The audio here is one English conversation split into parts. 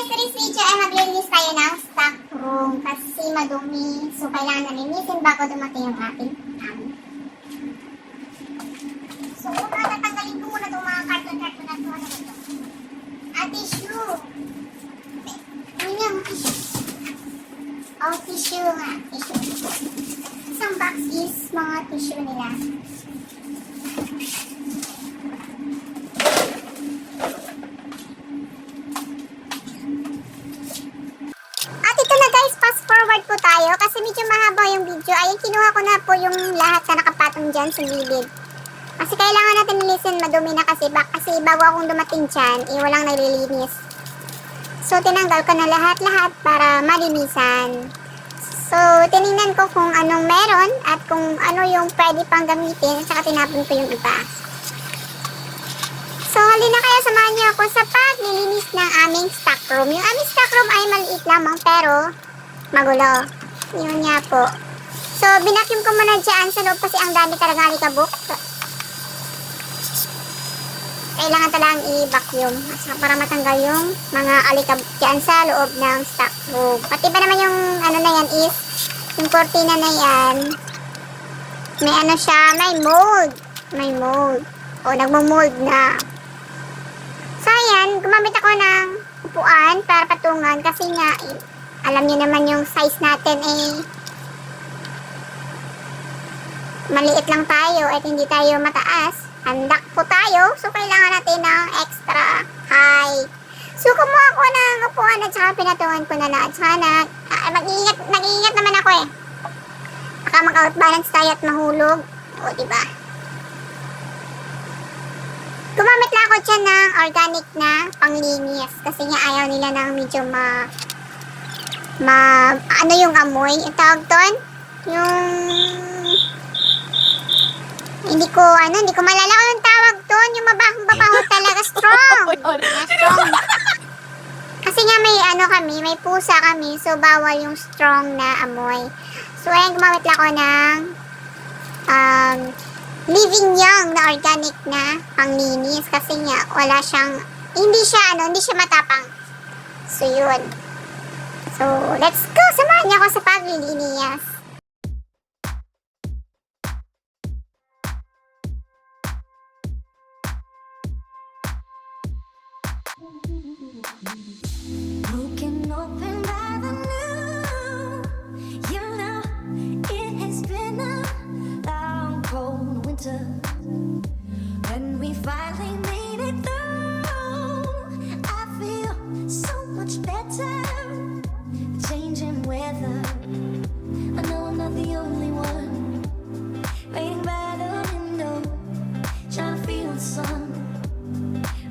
guys, today's video ay maglilinis tayo ng stock room kasi madumi. So, kailangan nalinisin bago dumating yung ating gamit. So, una tatanggalin ko muna itong mga carton na ito. Ano ito? Tissue. Ano yung tissue? Oh, tissue nga. Tissue. Isang box is mga tissue nila. Forward po tayo kasi medyo mahaba yung video. Ayun, kinuha ko na po yung lahat na nakapatong dyan sa gilid. Kasi kailangan natin nilisin, madumi na kasi. Kasi bago akong dumating dyan, walang nalilinis. So, tinanggal ko na lahat-lahat para malinisan. So, tinignan ko kung anong meron at kung ano yung pwede pang gamitin at saka tinapon ko yung iba. So, halina kaya samahan niyo ako sa paglilinis ng aming stock room. Yung aming stock room ay maliit lamang pero magulo. Yun nga po. So, binacuum ko muna dyan sa loob kasi ang dami talaga alikabok. Kailangan talagang i-vacuum para matanggal yung mga alikabok dyan sa loob ng stock room. Pati ba naman yung ano na yan is, yung cortina na yan, may ano siya, may mold. May mold. O, nagmo-mold na. So, ayan, gumamit ako ng upuan para patungan kasi nga, alam niyo naman yung size natin maliit lang tayo at hindi tayo mataas. Handak po tayo. So, kailangan natin ng extra high. So, kumuha ko ng upuan at saka pinatungan ko na lang. At saka nag-iingat naman ako Baka mag-outbalance tayo at mahulog. O, diba? Gumamit lang ako dyan ng organic na panglinis. Kasi nga ayaw nila ng medyo ano yung amoy? Yung tawag doon? Yung hindi ko malala kung yung tawag doon. Yung mabaho talaga. Strong. Strong. Kasi nga may pusa kami. So, bawal yung strong na amoy. So, ayan, gumamit lang ako ng Living Young na organic na panglinis. Kasi nga, hindi siya matapang. So, yun. So, let's go! Samahan niyo ako sa paglilinis. Broken open by the new. You know, it has been a long, cold winter. When we finally made it through, I feel so much better. Changing weather, I know I'm not the only one waiting by the window, trying to feel the sun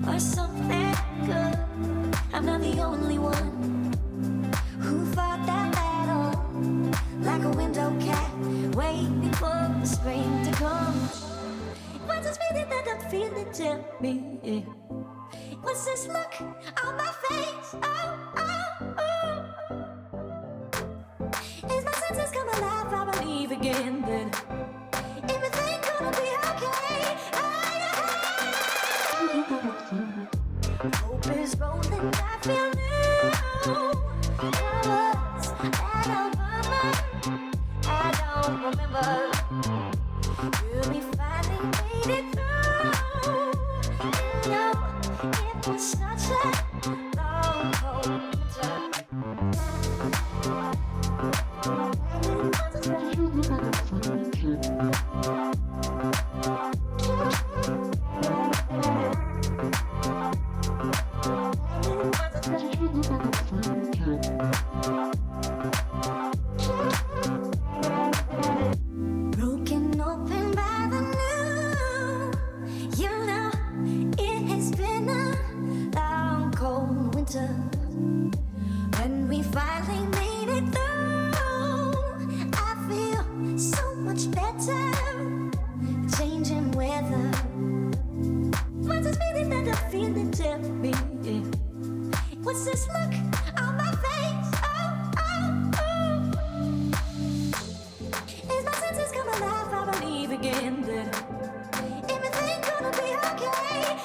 or something good. I'm not the only one who fought that battle like a window cat, waiting for the spring to come. What's this feeling that I'm feeling? Tell me, what's this look on my face? Oh, oh, oh. Is my senses come alive? I believe again that everything gonna be okay. Hope is rolling, I feel new. I was at Alabama, I don't remember. We finally made it through. You know, it was such a long, cold winter. Broken open by the new. You know, it has been a long, cold winter. When we finally made it through, I feel so much better. Changing weather. What's this feeling that I'm feeling? Tell me, what's this look on my face? Oh, oh, oh. Is my senses come alive? I believe again that everything gonna be okay.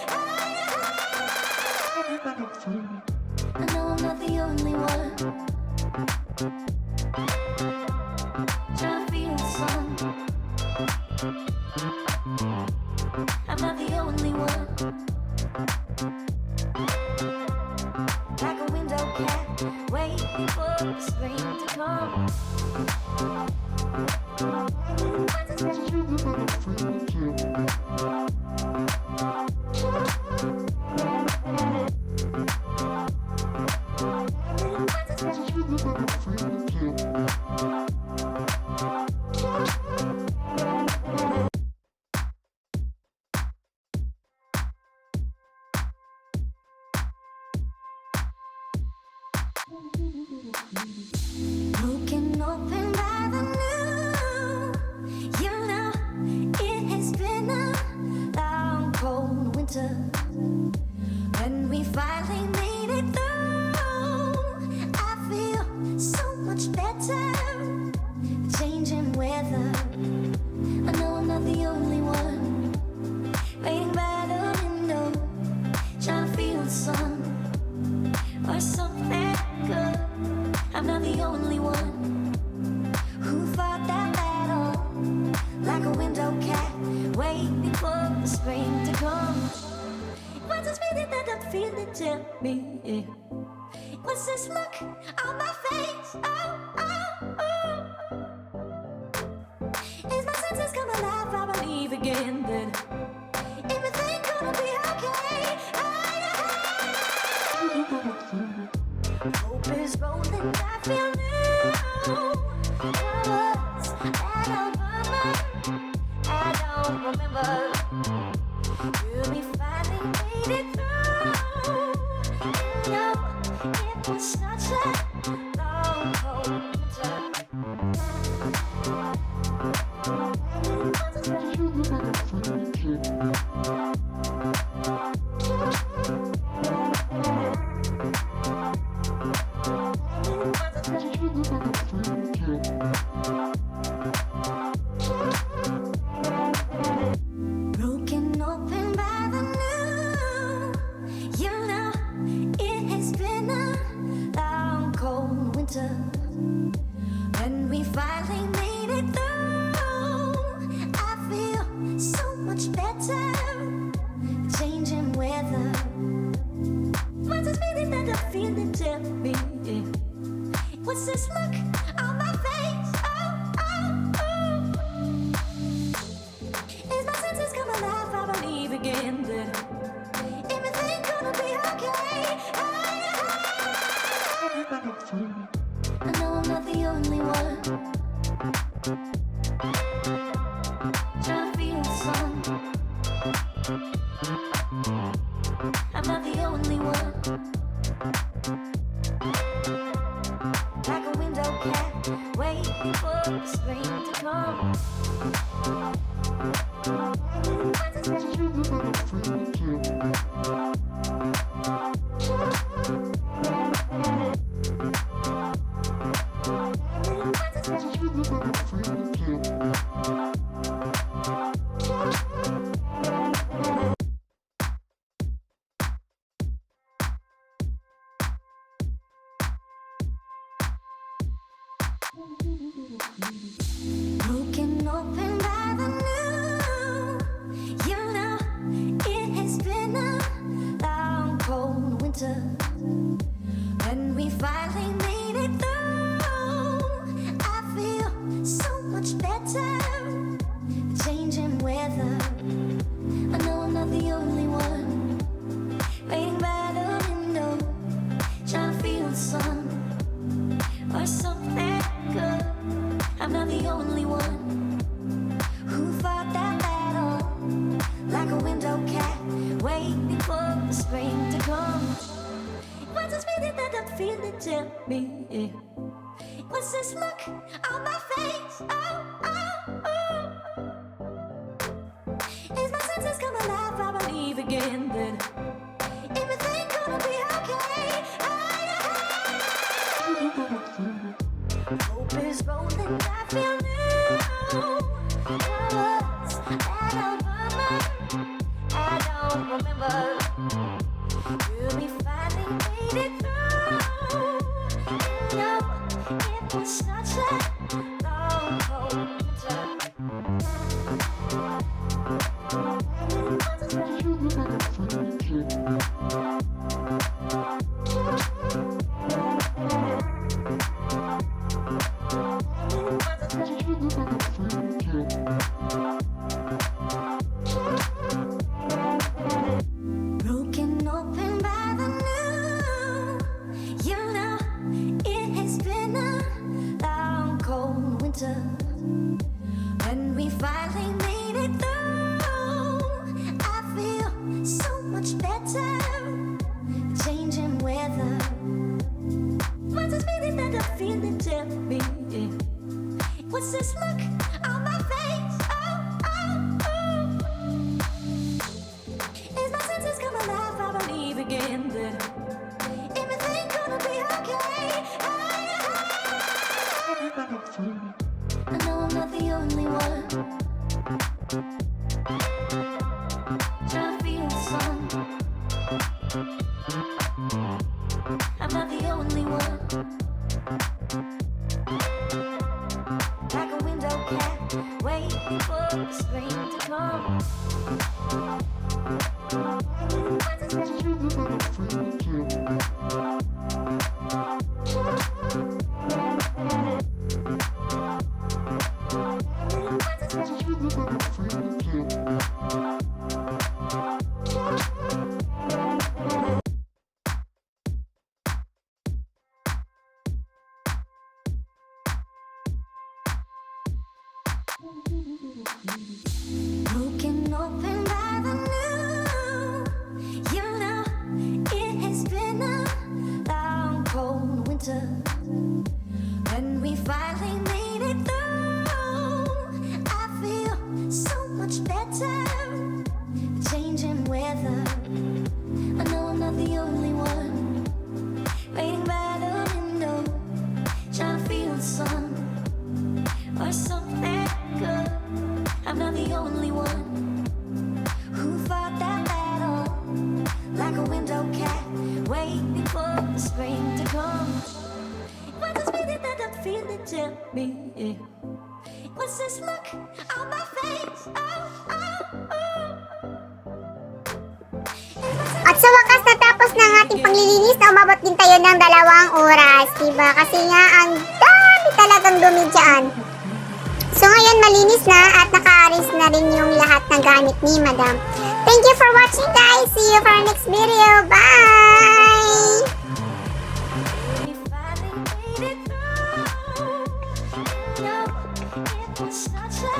I know I'm not the Trying to feel the sun. I'm not the only one. Like a window cat, waiting for the spring to come. Broken open by the new. You know, it has been a long, cold winter. When we finally made it through, I feel so much better. The changing weather, I know I'm not the only one. Waiting by the window, trying to feel the sun or something good. I'm not the only one who fought that battle like a window cat, waiting for the spring to come. What's this feeling that I'm feeling? Tell me. What's this look on my face? Oh, oh, oh. Is my senses come alive? I believe again that everything gonna be okay. Hope is rolling, I feel new. Where was that Obama? I don't remember. Will we finally made it through? You know, it was such a long, cold broken open by the new. You know, it has been a long, cold winter. When we finally made it through, I feel so much better. Changing weather. What's this feeling that I'm feeling? Tell me. What's this look on my face? Oh, oh, oh. Is my senses come alive? I believe again that everything gonna be okay. I know I'm not the only one. Trying to feel the sun. I'm not the only one. Like a window cat, waiting for the spring to come. Broken open by the new. You know, it has been a long, cold winter. When we finally made it through, I feel so much better. Changing weather, I know I'm not the only one. Waiting by the window, trying to feel the sun or something good. I'm not the only one who fought that battle like a window cat, waiting for the spring to come. What's this feeling that I'm feeling? Tell me. What's this look on my face? Oh, oh, oh. Is my senses come alive? I believe again that everything gonna be okay. Hope is rolling, I feel new. Where was that Obama? I don't remember. Will we finally made it through? You know, feeling? Tell me. What's this look on my face? Oh, oh, oh. Is my senses come alive? I believe again that everything gonna be okay. I know I'm not the only one trying to feel the sun. I'm not the only one. Like a window cat, waiting for the spring to come. Broken open by the new. You know, it has been a long, cold winter. When we finally made it through, I feel so much better. Changing weather. I know I'm not the only one. Waiting by the window, trying to feel the sun or something good. I'm not the only one who fought that battle like a window cat, waiting for the spring to come. What's this feeling that I'm feeling? Tell me. What's this look on my face? Oh, oh, oh. At sa wakas, natapos na ang ating paglilinis na umabot din tayo ng 2 oras, diba? Kasi nga, ang dami talagang dumi dyan. So ngayon, malinis na at naka-aris na rin yung lahat ng gamit ni Madam. Thank you for watching, guys. See you for our next video. Bye! We finally made it through. No, it was such a